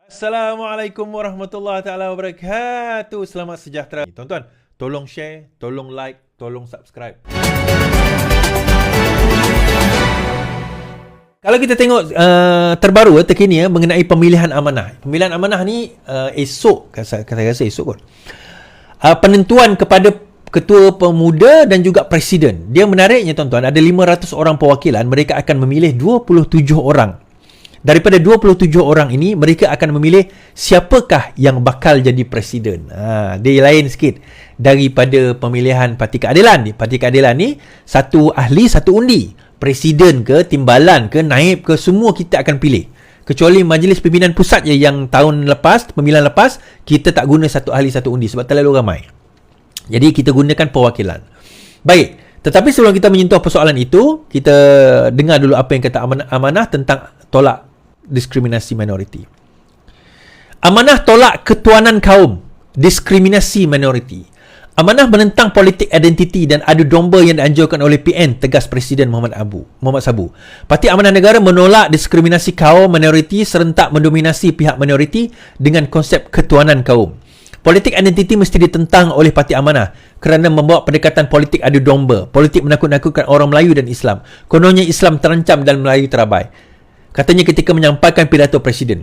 Assalamualaikum warahmatullahi taala wabarakatuh. Selamat sejahtera. Tuan-tuan, tolong share, tolong like, tolong subscribe. Kalau kita tengok terbaru terkini mengenai pemilihan amanah. Pemilihan amanah ni esok, kata rasa esok kot. Penentuan kepada ketua pemuda dan juga presiden. Dia menariknya tuan-tuan, ada 500 orang perwakilan, mereka akan memilih 27 orang. Daripada 27 orang ini, mereka akan memilih siapakah yang bakal jadi presiden. Dia lain sikit daripada pemilihan Parti Keadilan ni. Parti Keadilan ni satu ahli, satu undi. Presiden ke, timbalan ke, naib ke, semua kita akan pilih. Kecuali Majlis Pimpinan Pusat je yang tahun lepas, pemilihan lepas, kita tak guna satu ahli, satu undi sebab terlalu ramai. Jadi kita gunakan perwakilan. Baik, tetapi sebelum kita menyentuh persoalan itu, kita dengar dulu apa yang kata amanah tentang tolak diskriminasi minoriti. Amanah tolak ketuanan kaum, diskriminasi minoriti. Amanah menentang politik identiti dan adu domba yang dianjurkan oleh PN, tegas Presiden Muhammad Sabu. Parti Amanah Negara menolak diskriminasi kaum minoriti serentak mendominasi pihak minoriti dengan konsep ketuanan kaum. Politik identiti mesti ditentang oleh Parti Amanah kerana membawa pendekatan politik adu domba, politik menakut-nakutkan orang Melayu dan Islam. Kononnya Islam terancam dan Melayu terabai. Katanya ketika menyampaikan pidato Presiden.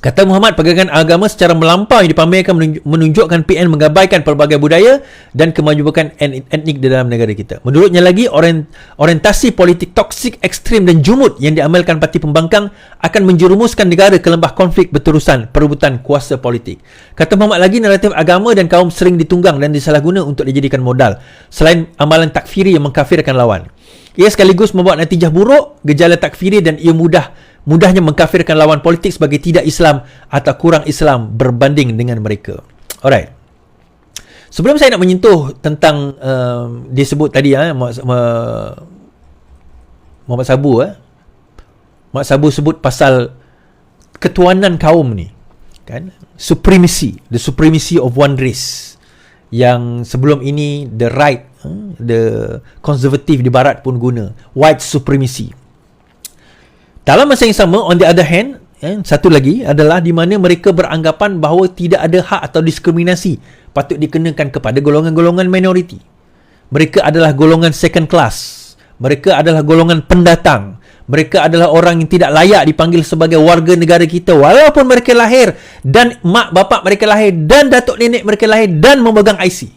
Kata Muhammad, pegangan agama secara melampau yang dipamerkan menunjukkan PN mengabaikan pelbagai budaya dan kemajuan etnik di dalam negara kita. Menurutnya lagi, orientasi politik toksik, ekstrim dan jumud yang diamalkan parti pembangkang akan menjerumuskan negara ke lembah konflik berterusan perebutan kuasa politik. Kata Muhammad lagi, naratif agama dan kaum sering ditunggang dan disalahguna untuk dijadikan modal. Selain amalan takfiri yang mengkafirkan lawan. Ia sekaligus membawa natijah buruk, gejala takfiri dan ia mudahnya mengkafirkan lawan politik sebagai tidak Islam atau kurang Islam berbanding dengan mereka. Alright. Sebelum saya nak menyentuh tentang dia sebut tadi Muhammad Sabu Muhammad Sabu sebut pasal ketuanan kaum ni, kan? Supremacy, the supremacy of one race. Yang sebelum ini the right, the konservatif di barat pun guna white supremacy. Dalam masa yang sama, on the other hand, satu lagi adalah di mana mereka beranggapan bahawa tidak ada hak atau diskriminasi patut dikenakan kepada golongan-golongan minoriti. Mereka adalah golongan second class. Mereka adalah golongan pendatang. Mereka adalah orang yang tidak layak dipanggil sebagai warga negara kita walaupun mereka lahir dan mak bapak mereka lahir dan datuk nenek mereka lahir dan memegang IC.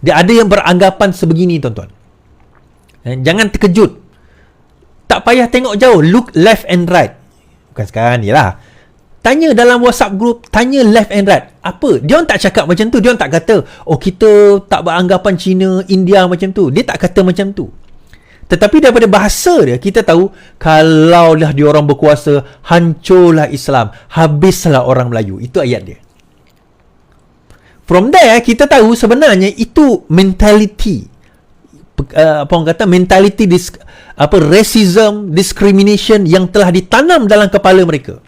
Dia ada yang beranggapan sebegini, tuan-tuan. Jangan terkejut. Tak payah tengok jauh. Look left and right. Bukan sekarang ni lah. Tanya dalam WhatsApp group. Tanya left and right. Apa? Dia orang tak cakap macam tu. Dia orang tak kata, oh kita tak beranggapan China, India macam tu. Dia tak kata macam tu. Tetapi daripada bahasa dia, kita tahu kalaulah dia orang berkuasa, hancurlah Islam, habislah orang Melayu. Itu ayat dia. From there, kita tahu sebenarnya itu mentality. Apa orang kata? Mentality racism, discrimination yang telah ditanam dalam kepala mereka.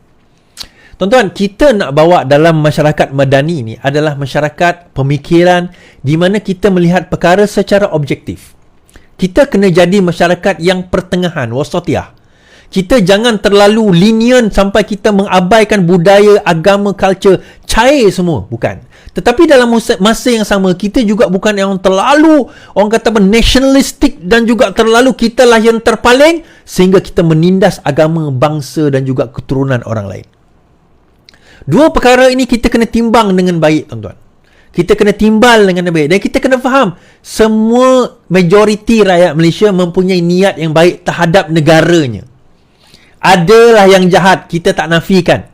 Tuan-tuan, kita nak bawa dalam masyarakat madani ni adalah masyarakat pemikiran di mana kita melihat perkara secara objektif. Kita kena jadi masyarakat yang pertengahan, wasatiyah. Kita jangan terlalu lenient sampai kita mengabaikan budaya, agama, culture, cair semua. Bukan. Tetapi dalam masa yang sama, kita juga bukan yang terlalu, orang kata nationalistic dan juga terlalu kita lah yang terpaling sehingga kita menindas agama, bangsa dan juga keturunan orang lain. Dua perkara ini kita kena timbang dengan baik, tuan-tuan. Kita kena timbal dengan baik. Dan kita kena faham, semua majoriti rakyat Malaysia mempunyai niat yang baik terhadap negaranya. Adalah yang jahat, kita tak nafikan.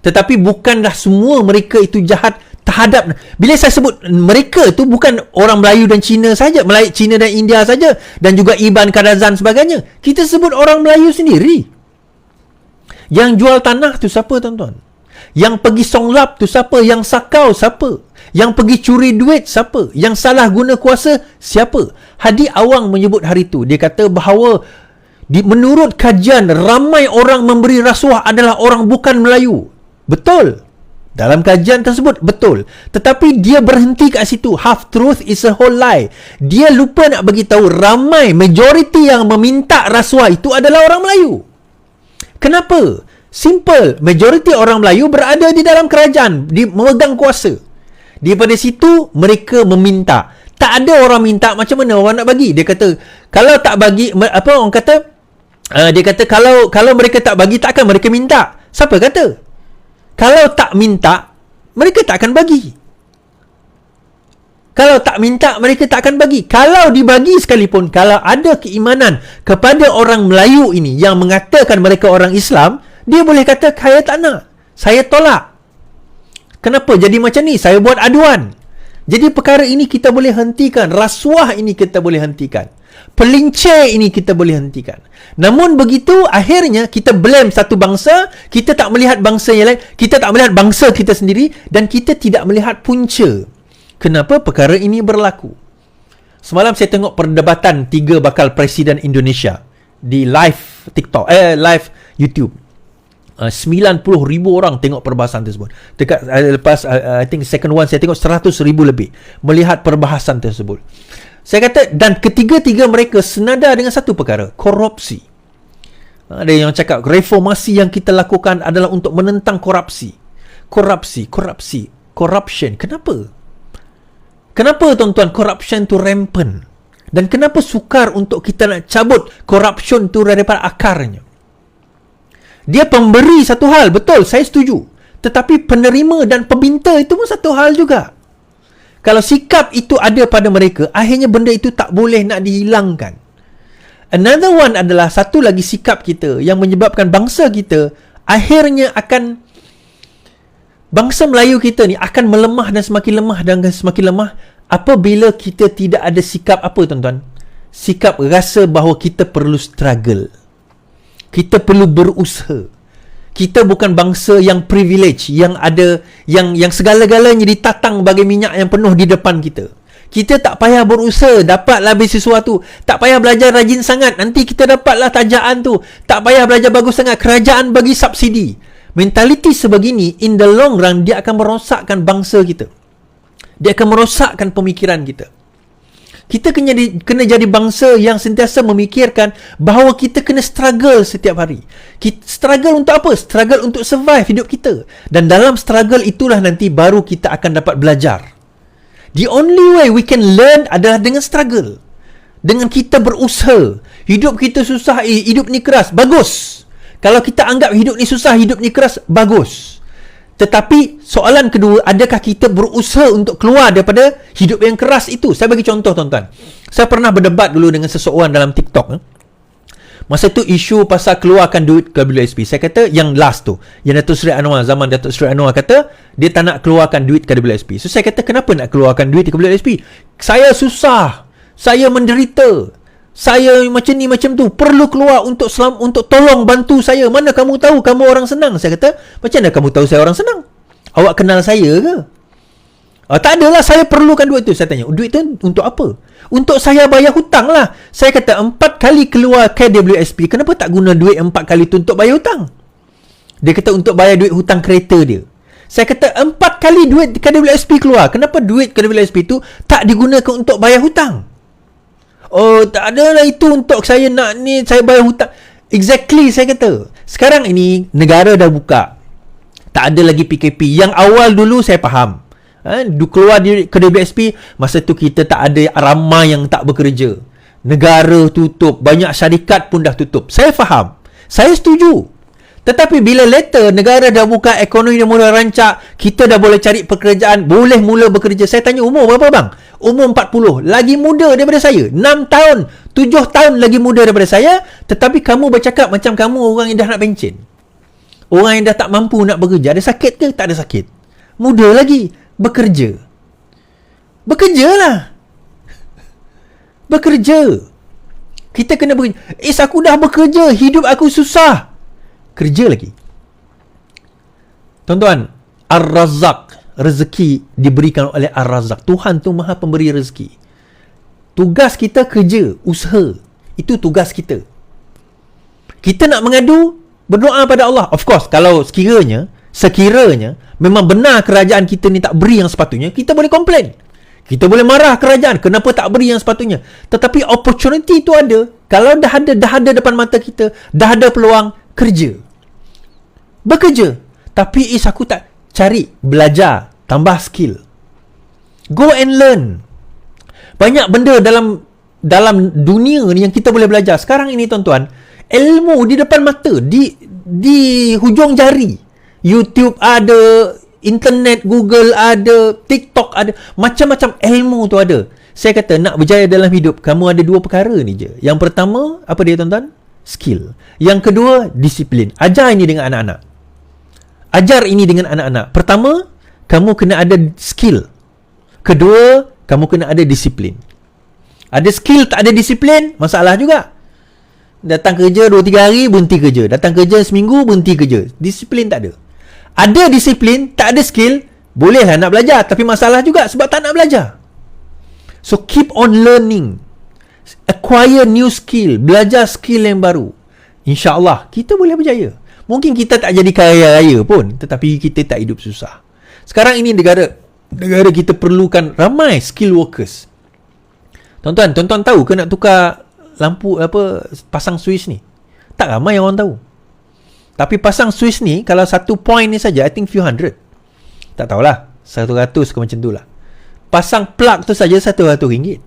Tetapi bukanlah semua mereka itu jahat terhadap. Bila saya sebut mereka itu bukan orang Melayu dan Cina saja, Cina dan India saja, dan juga Iban, Kadazan sebagainya. Kita sebut orang Melayu sendiri. Yang jual tanah tu siapa, tuan-tuan? Yang pergi songlap tu siapa? Yang sakau siapa? Yang pergi curi duit siapa? Yang salah guna kuasa siapa? Hadi Awang menyebut hari itu. Dia kata bahawa menurut kajian, ramai orang memberi rasuah adalah orang bukan Melayu. Betul. Dalam kajian tersebut, betul. Tetapi dia berhenti kat situ. Half truth is a whole lie. Dia lupa nak bagi tahu ramai, majoriti yang meminta rasuah itu adalah orang Melayu. Kenapa? Simple. Majoriti orang Melayu berada di dalam kerajaan, memegang kuasa. Daripada situ mereka meminta. Tak ada orang minta, macam mana orang nak bagi? Dia kata kalau tak bagi, apa orang kata, dia kata kalau mereka tak bagi, takkan mereka minta. Siapa kata? Kalau tak minta, mereka tak akan bagi. Kalau tak minta, mereka tak akan bagi. Kalau dibagi sekalipun, kalau ada keimanan kepada orang Melayu ini yang mengatakan mereka orang Islam, dia boleh kata, saya tak nak, saya tolak. Kenapa jadi macam ni? Saya buat aduan. Jadi perkara ini kita boleh hentikan. Rasuah ini kita boleh hentikan. Pelincir ini kita boleh hentikan. Namun begitu, akhirnya kita blame satu bangsa, kita tak melihat bangsa yang lain, kita tak melihat bangsa kita sendiri, dan kita tidak melihat punca kenapa perkara ini berlaku. Semalam saya tengok perdebatan 3 bakal Presiden Indonesia di live TikTok, live YouTube. 90,000 orang tengok perbahasan tersebut. Dekat lepas I think second one saya tengok 100,000 lebih melihat perbahasan tersebut. Saya kata, dan ketiga-tiga mereka senada dengan satu perkara, korupsi. Ada yang cakap reformasi yang kita lakukan adalah untuk menentang korupsi. Corruption. Kenapa tuan-tuan corruption tu rampant? Dan kenapa sukar untuk kita nak cabut corruption tu daripada akarnya? Dia pemberi satu hal, betul, saya setuju. Tetapi penerima dan peminta itu pun satu hal juga. Kalau sikap itu ada pada mereka, akhirnya benda itu tak boleh nak dihilangkan. Another one adalah satu lagi sikap kita yang menyebabkan bangsa kita akhirnya akan, bangsa Melayu kita ni akan melemah dan semakin lemah apabila kita tidak ada sikap apa tuan-tuan? Sikap rasa bahawa kita perlu struggle. Kita perlu berusaha. Kita bukan bangsa yang privilege, yang ada, yang segala-galanya ditatang bagai minyak yang penuh di depan kita. Kita tak payah berusaha, dapatlah habis sesuatu. Tak payah belajar rajin sangat, nanti kita dapatlah tajaan tu. Tak payah belajar bagus sangat, kerajaan bagi subsidi. Mentaliti sebegini, in the long run, dia akan merosakkan bangsa kita. Dia akan merosakkan pemikiran kita. Kita kena jadi bangsa yang sentiasa memikirkan bahawa kita kena struggle setiap hari. Struggle untuk apa? Struggle untuk survive hidup kita. Dan dalam struggle itulah nanti baru kita akan dapat belajar. The only way we can learn adalah dengan struggle. Dengan kita berusaha. Hidup kita susah, hidup ni keras, bagus. Kalau kita anggap hidup ni susah, hidup ni keras, bagus. Tetapi soalan kedua, adakah kita berusaha untuk keluar daripada hidup yang keras itu? Saya bagi contoh tuan-tuan. Saya pernah berdebat dulu dengan seseorang dalam TikTok. Masa tu isu pasal keluarkan duit KWSP. Saya kata yang last tu, yang Datuk Seri Anwar, zaman Datuk Seri Anwar kata dia tak nak keluarkan duit KWSP. So saya kata, kenapa nak keluarkan duit KWSP? Saya susah, saya menderita, saya macam ni macam tu, perlu keluar untuk tolong bantu saya. Mana kamu tahu kamu orang senang? Saya kata, macam mana kamu tahu saya orang senang? Awak kenal saya ke? Tak adalah, saya perlukan duit tu. Saya tanya, duit tu untuk apa? Untuk saya bayar hutang lah. Saya kata, 4 kali keluar KWSP, kenapa tak guna duit 4 kali tu untuk bayar hutang? Dia kata untuk bayar duit hutang kereta dia. Saya kata 4 kali duit KWSP keluar, kenapa duit KWSP tu tak digunakan untuk bayar hutang? Oh, tak adalah, itu untuk saya nak ni, saya bayar hutang. Exactly, saya kata. Sekarang ini negara dah buka, tak ada lagi PKP. Yang awal dulu saya faham, keluar di KWSP, masa tu kita tak ada, ramai yang tak bekerja, negara tutup, banyak syarikat pun dah tutup. Saya faham, saya setuju. Tetapi bila later negara dah buka, ekonomi dah mula rancak, kita dah boleh cari pekerjaan, boleh mula bekerja. Saya tanya, umur berapa bang? Umur 40, lagi muda daripada saya. 6 tahun, 7 tahun lagi muda daripada saya. Tetapi kamu bercakap macam kamu orang yang dah nak pencen, orang yang dah tak mampu nak bekerja. Ada sakit ke? Tak ada sakit. Muda lagi, bekerja. Bekerjalah. Bekerja. Kita kena bekerja. Aku dah bekerja, hidup aku susah. Kerja lagi. Tuan-tuan, Ar-Razzaq, rezeki diberikan oleh Ar-Razzaq. Tuhan tu maha pemberi rezeki. Tugas kita kerja, usaha. Itu tugas kita. Kita nak mengadu, berdoa pada Allah. Of course, kalau sekiranya memang benar kerajaan kita ni tak beri yang sepatutnya, kita boleh komplain. Kita boleh marah kerajaan, kenapa tak beri yang sepatutnya. Tetapi opportunity tu ada. Kalau dah ada depan mata kita, dah ada peluang, kerja. bekerja. Tapi aku tak cari belajar, tambah skill. Go and learn. Banyak benda dalam dunia ni yang kita boleh belajar. Sekarang ini tuan-tuan, ilmu di depan mata, di hujung jari. YouTube ada, internet, Google ada, TikTok ada, macam-macam ilmu tu ada. Saya kata nak berjaya dalam hidup, kamu ada dua perkara ni je. Yang pertama, apa dia tuan-tuan? Skill. Yang kedua, disiplin. Ajar ini dengan anak-anak. Ajar ini dengan anak-anak. Pertama, kamu kena ada skill. Kedua, kamu kena ada disiplin. Ada skill, tak ada disiplin, masalah juga. Datang kerja 2-3 hari, berhenti kerja. Datang kerja seminggu, berhenti kerja. Disiplin tak ada. Ada disiplin, tak ada skill, bolehlah nak belajar. Tapi masalah juga sebab tak nak belajar. So, keep on learning. Acquire new skill. Belajar skill yang baru. InsyaAllah, kita boleh berjaya. Mungkin kita tak jadi kaya raya pun, tetapi kita tak hidup susah. Sekarang ini negara kita perlukan ramai skill workers. Tuan-tuan tahu ke nak tukar lampu pasang Swiss ni? Tak ramai orang tahu. Tapi pasang Swiss ni, kalau satu point ni saja, I think few hundred. Tak tahulah, 100 ke macam tu lah. Pasang plug tu saja RM100.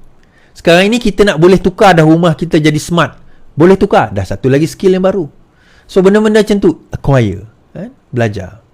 Sekarang ini kita nak boleh tukar dah rumah kita jadi smart. Boleh tukar, dah satu lagi skill yang baru. So benda-benda macam tu, acquire, belajar.